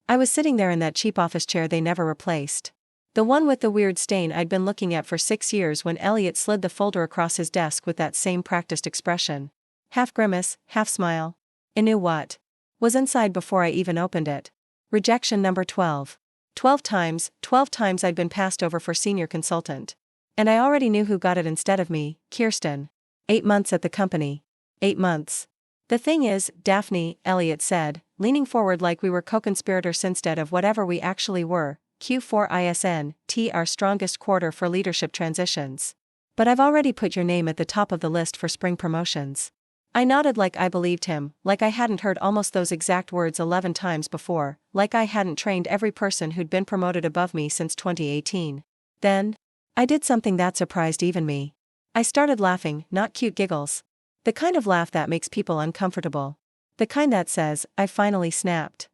I was sitting there in that cheap office chair they never replaced. The one with the weird stain I'd been looking at for 6 years when Elliot slid the folder across his desk with that same practiced expression. Half grimace, half smile. I knew what was inside before I even opened it. Rejection number 12. 12 times I'd been passed over for senior consultant. And I already knew who got it instead of me, Kirsten. 8 months at the company. 8 months. The thing is, Daphne, Elliot said, leaning forward like we were co-conspirators instead of whatever we actually were, Q4 ISN, our strongest quarter for leadership transitions. But I've already put your name at the top of the list for spring promotions. I nodded like I believed him, like I hadn't heard almost those exact words 11 times before, like I hadn't trained every person who'd been promoted above me since 2018. Then, I did something that surprised even me. I started laughing, not cute giggles. The kind of laugh that makes people uncomfortable. The kind that says, I finally snapped.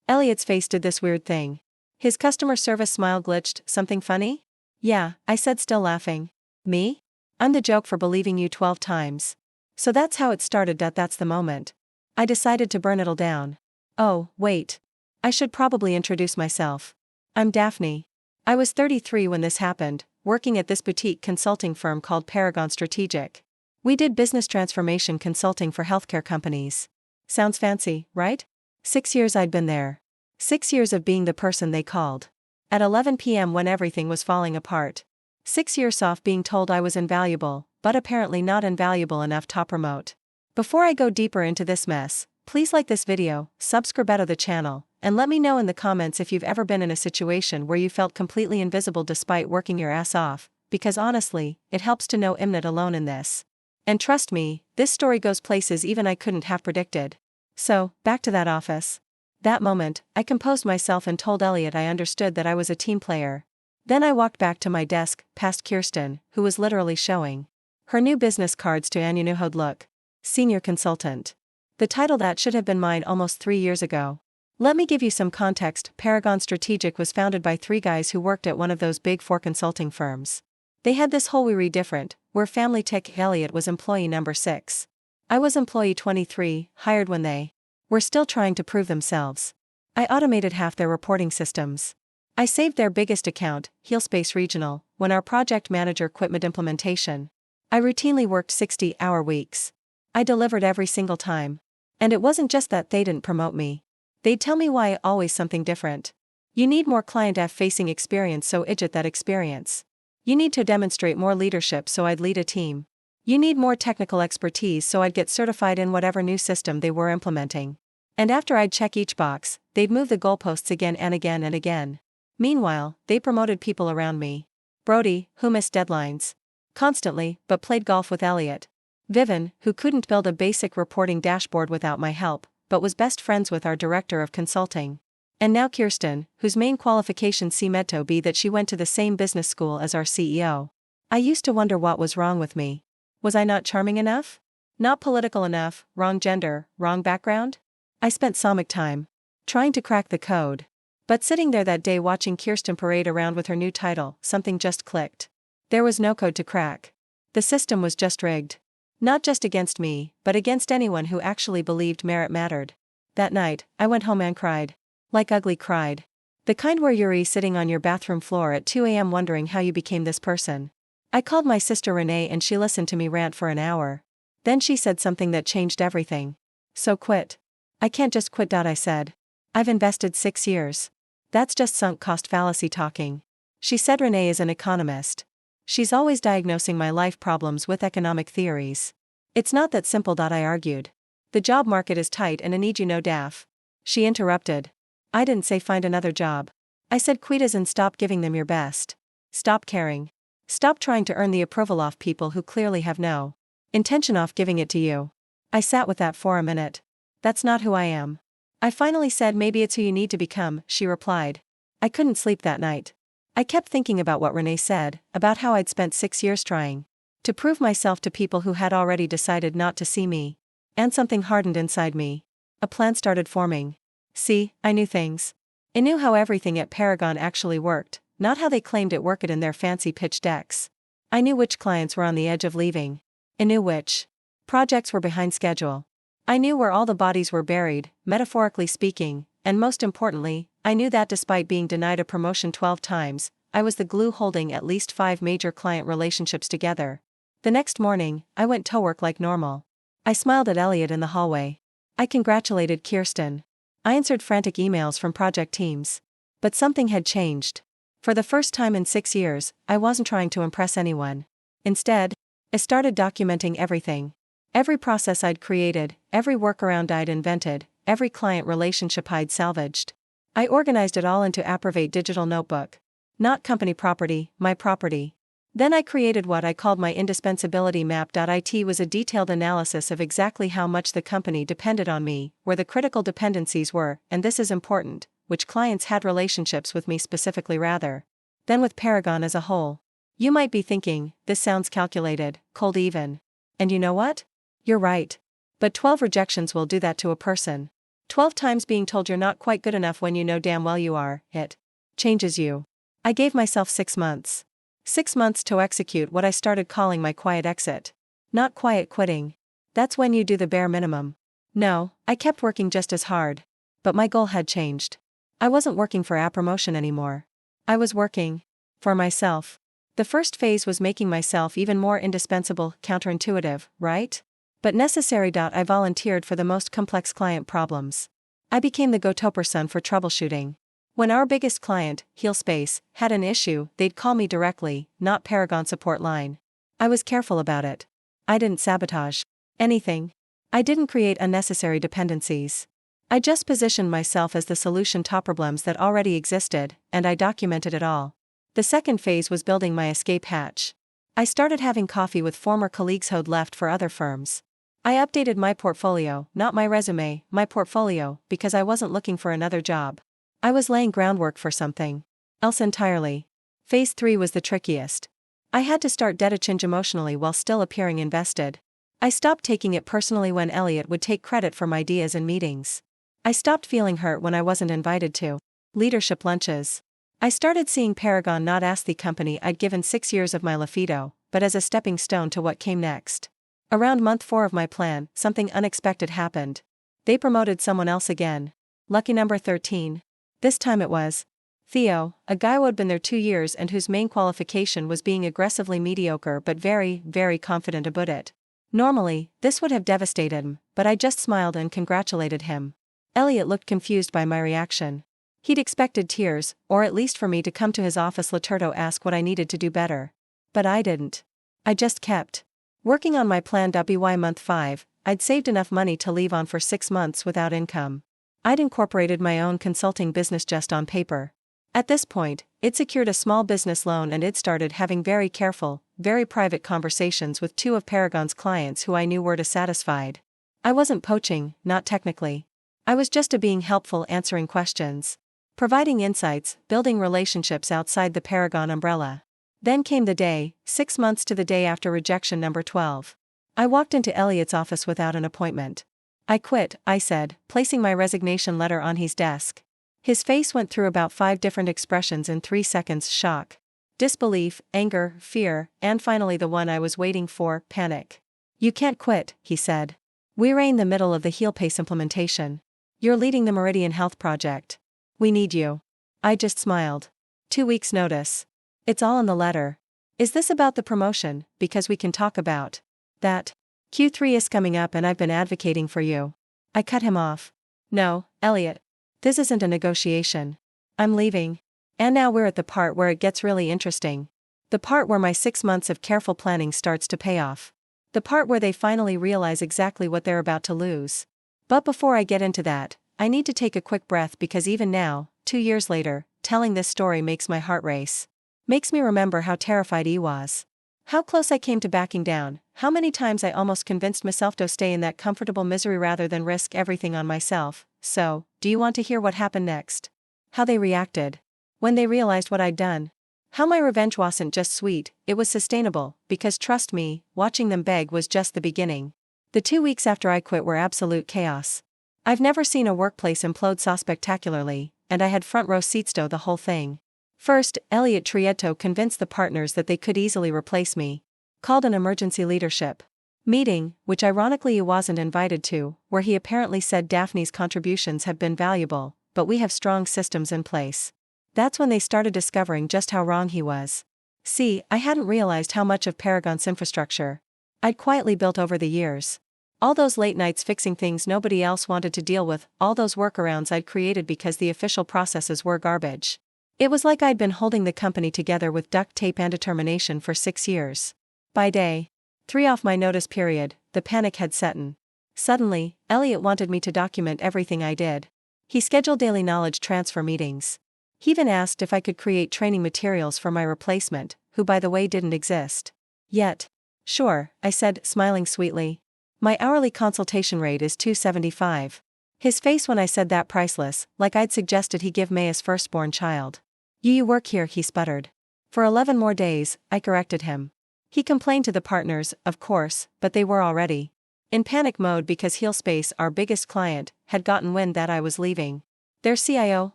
Elliot's face did this weird thing. His customer service smile glitched. Something funny? Yeah, I said, still laughing. Me? I'm the joke for believing you 12 times. So that's how it started. That's the moment I decided to burn it all down. Oh, wait. I should probably introduce myself. I'm Daphne. I was 33 when this happened, working at this boutique consulting firm called Paragon Strategic. We did business transformation consulting for healthcare companies. Sounds fancy, right? 6 years I'd been there. 6 years of being the person they called at 11 p.m. when everything was falling apart. 6 years off being told I was invaluable, but apparently not invaluable enough to promote. Before I go deeper into this mess, please like this video, subscribe to the channel, and let me know in the comments if you've ever been in a situation where you felt completely invisible despite working your ass off, because honestly, it helps to know I'm not alone in this. And trust me, this story goes places even I couldn't have predicted. So, back to that office. That moment, I composed myself and told Elliot I understood that I was a team player. Then I walked back to my desk, past Kirsten, who was literally showing her new business cards to Unforgettable look. Senior Consultant. The title that should have been mine almost 3 years ago. Let me give you some context. Paragon Strategic was founded by 3 guys who worked at one of those big 4 consulting firms. They had this whole we're different, where family tech. Elliot was employee number 6. I was employee 23, hired when they were still trying to prove themselves. I automated half their reporting systems. I saved their biggest account, Healspace Regional, when our project manager quit mid-implementation. I routinely worked 60-hour weeks. I delivered every single time. And it wasn't just that they didn't promote me. They'd tell me why, always something different. You need more client-facing experience, so I get that experience. You need to demonstrate more leadership, so I'd lead a team. You need more technical expertise, so I'd get certified in whatever new system they were implementing. And after I'd check each box, they'd move the goalposts again and again and again. Meanwhile, they promoted people around me. Brody, who missed deadlines constantly, but played golf with Elliot. Vivian, who couldn't build a basic reporting dashboard without my help, but was best friends with our director of consulting. And now Kirsten, whose main qualification seemed to be that she went to the same business school as our CEO. I used to wonder what was wrong with me. Was I not charming enough? Not political enough, wrong gender, wrong background? I spent so much time trying to crack the code. But sitting there that day watching Kirsten parade around with her new title, something just clicked. There was no code to crack. The system was just rigged. Not just against me, but against anyone who actually believed merit mattered. That night, I went home and cried. Like ugly cried. The kind where you're sitting on your bathroom floor at 2 a.m. wondering how you became this person. I called my sister Renee and she listened to me rant for an hour. Then she said something that changed everything. So quit. I can't just quit. I said. I've invested 6 years. That's just sunk cost fallacy talking. She said Renee is an economist. She's always diagnosing my life problems with economic theories. It's not that simple. I argued. The job market is tight and I need you know Daph. She interrupted. I didn't say find another job. I said quit as and stop giving them your best. Stop caring. Stop trying to earn the approval of people who clearly have no intention of giving it to you. I sat with that for a minute. That's not who I am. I finally said maybe it's who you need to become, she replied. I couldn't sleep that night. I kept thinking about what Renee said, about how I'd spent 6 years trying to prove myself to people who had already decided not to see me. And something hardened inside me. A plan started forming. See, I knew things. I knew how everything at Paragon actually worked, not how they claimed it worked in their fancy pitch decks. I knew which clients were on the edge of leaving. I knew which projects were behind schedule. I knew where all the bodies were buried, metaphorically speaking, and most importantly, I knew that despite being denied a promotion 12 times, I was the glue holding at least 5 major client relationships together. The next morning, I went to work like normal. I smiled at Elliot in the hallway. I congratulated Kirsten. I answered frantic emails from project teams. But something had changed. For the first time in 6 years, I wasn't trying to impress anyone. Instead, I started documenting everything. Every process I'd created, every workaround I'd invented, every client relationship I'd salvaged. I organized it all into Approvate digital notebook. Not company property, my property. Then I created what I called my indispensability map. It was a detailed analysis of exactly how much the company depended on me, where the critical dependencies were, and this is important, which clients had relationships with me specifically rather than with Paragon as a whole. You might be thinking, this sounds calculated, cold even. And you know what? You're right. But 12 rejections will do that to a person. 12 times being told you're not quite good enough when you know damn well you are, it changes you. I gave myself 6 months. 6 months to execute what I started calling my quiet exit. Not quiet quitting. That's when you do the bare minimum. No, I kept working just as hard. But my goal had changed. I wasn't working for a promotion anymore. I was working for myself. The first phase was making myself even more indispensable, counterintuitive, right? But necessary. I volunteered for the most complex client problems. I became the go-to person for troubleshooting. When our biggest client, HealSpace, had an issue, they'd call me directly, not Paragon support line. I was careful about it. I didn't sabotage anything. I didn't create unnecessary dependencies. I just positioned myself as the solution to problems that already existed, and I documented it all. The second phase was building my escape hatch. I started having coffee with former colleagues who'd left for other firms. I updated my portfolio, not my resume, my portfolio, because I wasn't looking for another job. I was laying groundwork for something else entirely. Phase 3 was the trickiest. I had to start detaching emotionally while still appearing invested. I stopped taking it personally when Elliot would take credit for my ideas in meetings. I stopped feeling hurt when I wasn't invited to leadership lunches. I started seeing Paragon not as the company I'd given 6 years of my Lafido, but as a stepping stone to what came next. Around month 4 of my plan, something unexpected happened. They promoted someone else again. Lucky number 13. This time it was Theo, a guy who had been there 2 years and whose main qualification was being aggressively mediocre but very, very confident about it. Normally, this would have devastated him, but I just smiled and congratulated him. Elliot looked confused by my reaction. He'd expected tears, or at least for me to come to his office to ask what I needed to do better. But I didn't. I just kept working on my plan. By month 5, I'd saved enough money to leave on for 6 months without income. I'd incorporated my own consulting business just on paper. At this point, it secured a small business loan and it started having very careful, very private conversations with 2 of Paragon's clients who I knew were dissatisfied. I wasn't poaching, not technically. I was just being helpful, answering questions, providing insights, building relationships outside the Paragon umbrella. Then came the day, 6 months to the day after rejection number 12. I walked into Elliot's office without an appointment. I quit, I said, placing my resignation letter on his desk. His face went through about 5 different expressions in 3 seconds: shock, disbelief, anger, fear, and finally the one I was waiting for, panic. You can't quit, he said. We're in the middle of the HealSpace implementation. You're leading the Meridian Health project. We need you. I just smiled. 2 weeks notice. It's all in the letter. Is this about the promotion? Because we can talk about that. Q3 is coming up and I've been advocating for you. I cut him off. No, Elliot. This isn't a negotiation. I'm leaving. And now we're at the part where it gets really interesting. The part where my 6 months of careful planning starts to pay off. The part where they finally realize exactly what they're about to lose. But before I get into that, I need to take a quick breath because even now, 2 years later, telling this story makes my heart race. Makes me remember how terrified I was. How close I came to backing down, how many times I almost convinced myself to stay in that comfortable misery rather than risk everything on myself. So, do you want to hear what happened next? How they reacted when they realized what I'd done. How my revenge wasn't just sweet, it was sustainable, because trust me, watching them beg was just the beginning. The 2 weeks after I quit were absolute chaos. I've never seen a workplace implode so spectacularly, and I had front row seats to the whole thing. First, Elliot Trieto convinced the partners that they could easily replace me. Called an emergency leadership meeting, which ironically he wasn't invited to, where he apparently said Daphne's contributions had been valuable, but we have strong systems in place. That's when they started discovering just how wrong he was. See, I hadn't realized how much of Paragon's infrastructure I'd quietly built over the years. All those late nights fixing things nobody else wanted to deal with, all those workarounds I'd created because the official processes were garbage. It was like I'd been holding the company together with duct tape and determination for 6 years. By day 3 off my notice period, the panic had set in. Suddenly, Elliot wanted me to document everything I did. He scheduled daily knowledge transfer meetings. He even asked if I could create training materials for my replacement, who by the way didn't exist yet. Sure, I said, smiling sweetly. My hourly consultation rate is $2.75. His face when I said that priceless, like I'd suggested he give May his firstborn child. You work here, he sputtered. For 11 more days, I corrected him. He complained to the partners, of course, but they were already in panic mode because Healspace, our biggest client, had gotten wind that I was leaving. Their CIO,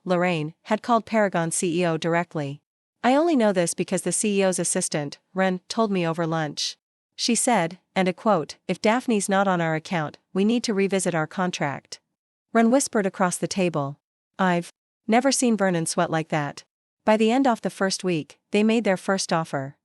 Lorraine, had called Paragon CEO directly. I only know this because the CEO's assistant, Ren, told me over lunch. She said, and a quote, "If Daphne's not on our account, we need to revisit our contract." Ren whispered across the table. I've never seen Vernon sweat like that. By the end of the first week, they made their first offer.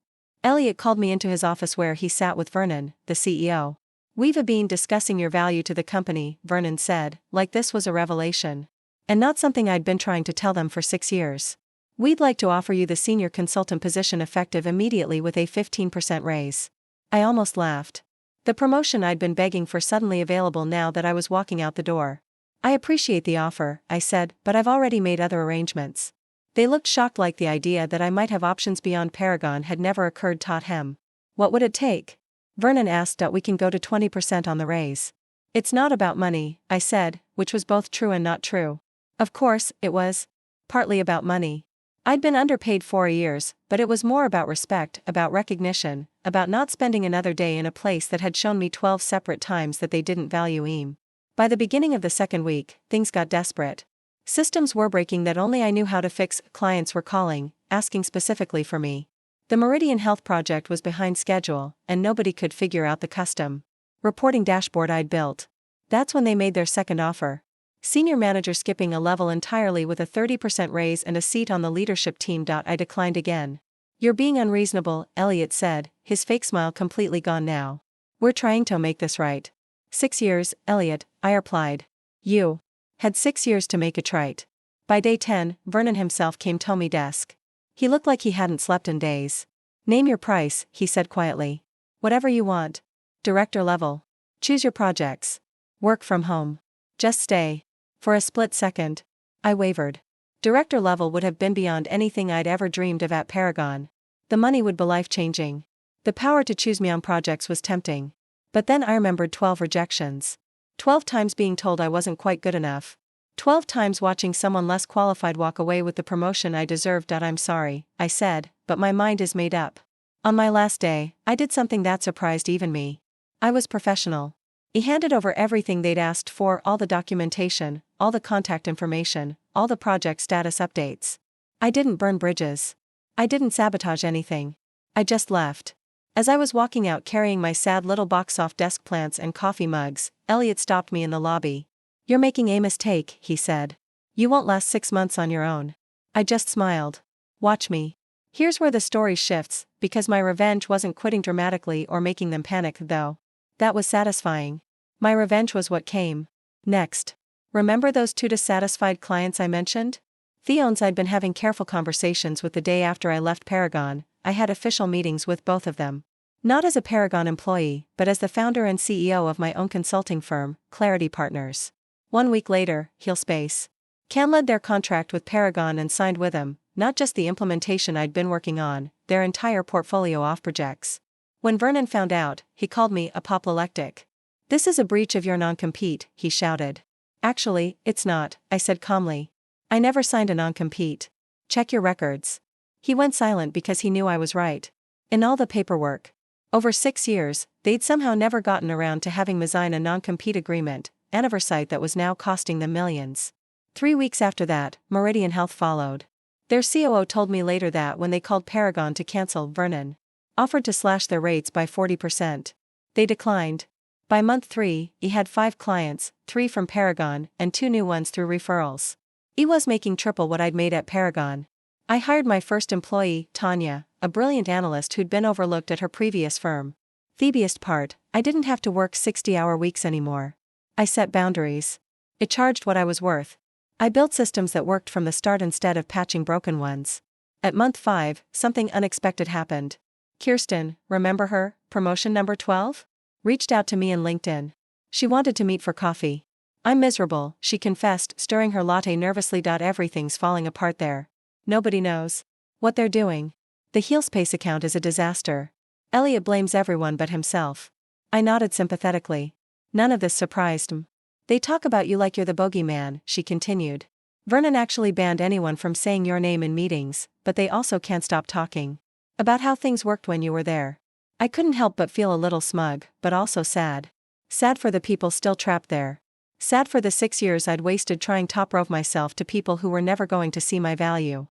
Elliot called me into his office where he sat with Vernon, the CEO. "We've been discussing your value to the company," Vernon said, like this was a revelation. And not something I'd been trying to tell them for 6 years. "We'd like to offer you the senior consultant position effective immediately with a 15% raise." I almost laughed. The promotion I'd been begging for suddenly available now that I was walking out the door. "I appreciate the offer," I said, "but I've already made other arrangements." They looked shocked, like the idea that I might have options beyond Paragon had never occurred to him. "What would it take?" Vernon asked. "We can go to 20% on the raise." "It's not about money," I said, which was both true and not true. Of course, it was partly about money. I'd been underpaid for years, but it was more about respect, about recognition, about not spending another day in a place that had shown me 12 separate times that they didn't value me. By the beginning of the second week, things got desperate. Systems were breaking that only I knew how to fix, clients were calling, asking specifically for me. The Meridian Health project was behind schedule, and nobody could figure out the custom reporting dashboard I'd built. That's when they made their second offer. Senior manager skipping a level entirely with a 30% raise and a seat on the leadership team. I declined again. "You're being unreasonable," Elliot said, his fake smile completely gone now. "We're trying to make this right." 6 years, Elliot, I replied. "You had 6 years to make it right." By day 10, Vernon himself came to my desk. He looked like he hadn't slept in days. "Name your price," he said quietly. "Whatever you want. Director level. Choose your projects. Work from home. Just stay." For a split second, I wavered. Director level would have been beyond anything I'd ever dreamed of at Paragon. The money would be life-changing. The power to choose me on projects was tempting. But then I remembered 12 rejections. 12 times being told I wasn't quite good enough. 12 times watching someone less qualified walk away with the promotion I deserved. "I'm sorry," I said, "but my mind is made up." On my last day, I did something that surprised even me. I was professional. He handed over everything they'd asked for, all the documentation, all the contact information, all the project status updates. I didn't burn bridges. I didn't sabotage anything. I just left. As I was walking out carrying my sad little box of desk plants and coffee mugs, Elliot stopped me in the lobby. "You're making a mistake," he said. "You won't last 6 months on your own." I just smiled. "Watch me." Here's where the story shifts, because my revenge wasn't quitting dramatically or making them panic, though. That was satisfying. My revenge was what came next. Remember those 2 dissatisfied clients I mentioned? Theons I'd been having careful conversations with the day after I left Paragon. I had official meetings with both of them. Not as a Paragon employee, but as the founder and CEO of my own consulting firm, Clarity Partners. 1 week later, Healspace Can led their contract with Paragon and signed with them, not just the implementation I'd been working on, their entire portfolio of projects. When Vernon found out, he called me apoplectic. "This is a breach of your non-compete," he shouted. "Actually, it's not," I said calmly. "I never signed a non-compete. Check your records." He went silent because he knew I was right. In all the paperwork. Over 6 years, they'd somehow never gotten around to having me sign a non-compete agreement, an oversight that was now costing them millions. 3 weeks after that, Meridian Health followed. Their COO told me later that when they called Paragon to cancel, Vernon offered to slash their rates by 40%. They declined. By month 3, he had 5 clients, 3 from Paragon, and 2 new ones through referrals. I was making triple what I'd made at Paragon. I hired my first employee, Tanya, a brilliant analyst who'd been overlooked at her previous firm. The best part, I didn't have to work 60-hour weeks anymore. I set boundaries. I charged what I was worth. I built systems that worked from the start instead of patching broken ones. At month 5, something unexpected happened. Kirsten, remember her, promotion number 12? Reached out to me in LinkedIn. She wanted to meet for coffee. I'm miserable, she confessed, stirring her latte nervously. Everything's falling apart there. Nobody knows what they're doing. The HealSpace account is a disaster. Elliot blames everyone but himself. I nodded sympathetically. None of this surprised him. They talk about you like you're the bogeyman, she continued. Vernon actually banned anyone from saying your name in meetings, but they also can't stop talking about how things worked when you were there. I couldn't help but feel a little smug, but also sad. Sad for the people still trapped there. Sad for the 6 years I'd wasted trying to prove myself to people who were never going to see my value.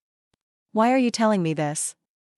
Why are you telling me this?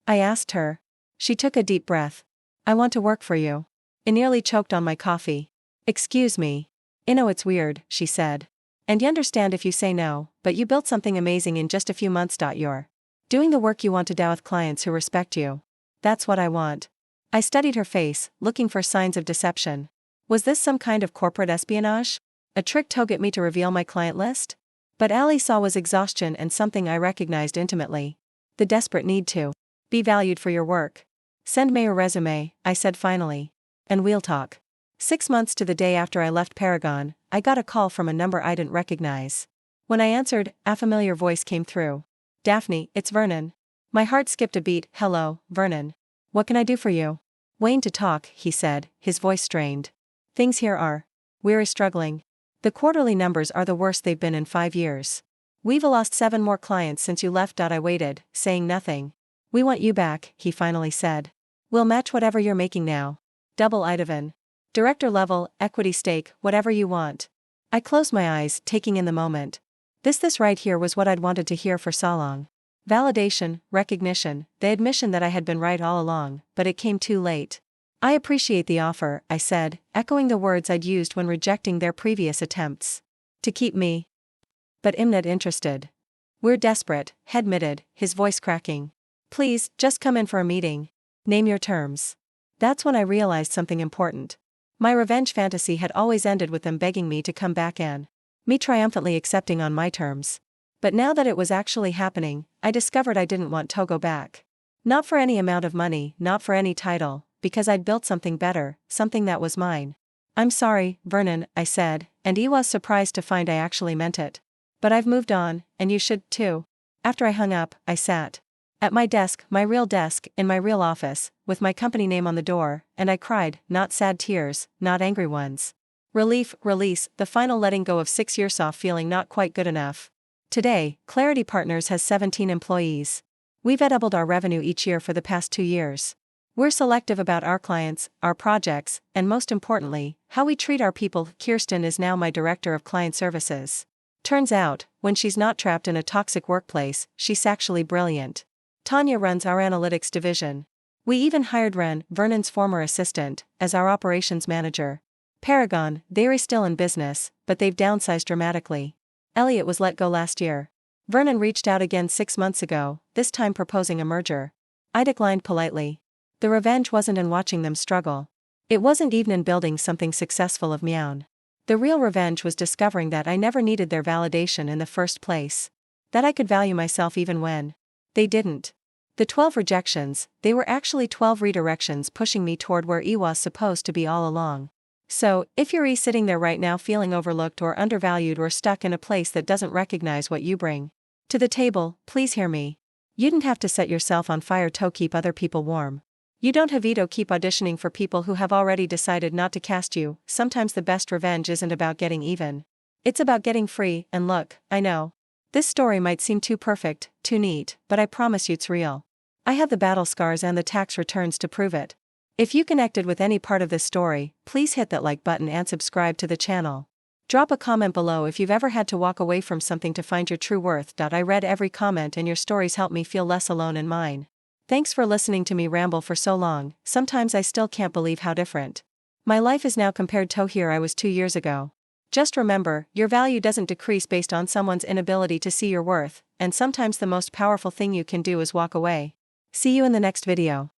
I asked her. She took a deep breath. I want to work for you. I nearly choked on my coffee. Excuse me. I know it's weird, she said. And you understand if you say no, but you built something amazing in just a few months. You're doing the work you want to do with clients who respect you. That's what I want. I studied her face, looking for signs of deception. Was this some kind of corporate espionage? A trick to get me to reveal my client list? But Allie saw was exhaustion and something I recognized intimately. The desperate need to be valued for your work. Send me your resume, I said finally. And we'll talk. 6 months to the day after I left Paragon, I got a call from a number I didn't recognize. When I answered, a familiar voice came through. Daphne, it's Vernon. My heart skipped a beat. Hello, Vernon. What can I do for you? Wayne to talk, he said, his voice strained. Things here are. We're struggling. The quarterly numbers are the worst they've been in 5 years. We've lost 7 more clients since you left. I waited, saying nothing. We want you back, he finally said. We'll match whatever you're making now. Double Idavan. Director level, equity stake, whatever you want. I closed my eyes, taking in the moment. This right here was what I'd wanted to hear for so long. Validation, recognition, the admission that I had been right all along, but it came too late. I appreciate the offer, I said, echoing the words I'd used when rejecting their previous attempts to keep me. But I'm not interested. We're desperate, he admitted, his voice cracking. Please, just come in for a meeting. Name your terms. That's when I realized something important. My revenge fantasy had always ended with them begging me to come back and me triumphantly accepting on my terms. But now that it was actually happening, I discovered I didn't want to go back. Not for any amount of money, not for any title, because I'd built something better, something that was mine. I'm sorry, Vernon, I said, and he was surprised to find I actually meant it. But I've moved on, and you should too. After I hung up, I sat at my desk, my real desk, in my real office, with my company name on the door, and I cried, not sad tears, not angry ones. Relief, release, the final letting go of 6 years off feeling not quite good enough. Today, Clarity Partners has 17 employees. We've doubled our revenue each year for the past 2 years. We're selective about our clients, our projects, and most importantly, how we treat our people. Kirsten is now my director of client services. Turns out, when she's not trapped in a toxic workplace, she's actually brilliant. Tanya runs our analytics division. We even hired Ren, Vernon's former assistant, as our operations manager. Paragon, they're still in business, but they've downsized dramatically. Elliot was let go last year. Vernon reached out again 6 months ago, this time proposing a merger. I declined politely. The revenge wasn't in watching them struggle. It wasn't even in building something successful of my own. The real revenge was discovering that I never needed their validation in the first place. That I could value myself even when they didn't. The 12 rejections, they were actually 12 redirections pushing me toward where I was supposed to be all along. So, if you're sitting there right now feeling overlooked or undervalued or stuck in a place that doesn't recognize what you bring to the table, please hear me. You didn't have to set yourself on fire to keep other people warm. You don't have to keep auditioning for people who have already decided not to cast you. Sometimes the best revenge isn't about getting even. It's about getting free. And look, I know this story might seem too perfect, too neat, but I promise you it's real. I have the battle scars and the tax returns to prove it. If you connected with any part of this story, please hit that like button and subscribe to the channel. Drop a comment below if you've ever had to walk away from something to find your true worth. I read every comment and your stories help me feel less alone in mine. Thanks for listening to me ramble for so long. Sometimes I still can't believe how different my life is now compared to here I was 2 years ago. Just remember, your value doesn't decrease based on someone's inability to see your worth, and sometimes the most powerful thing you can do is walk away. See you in the next video.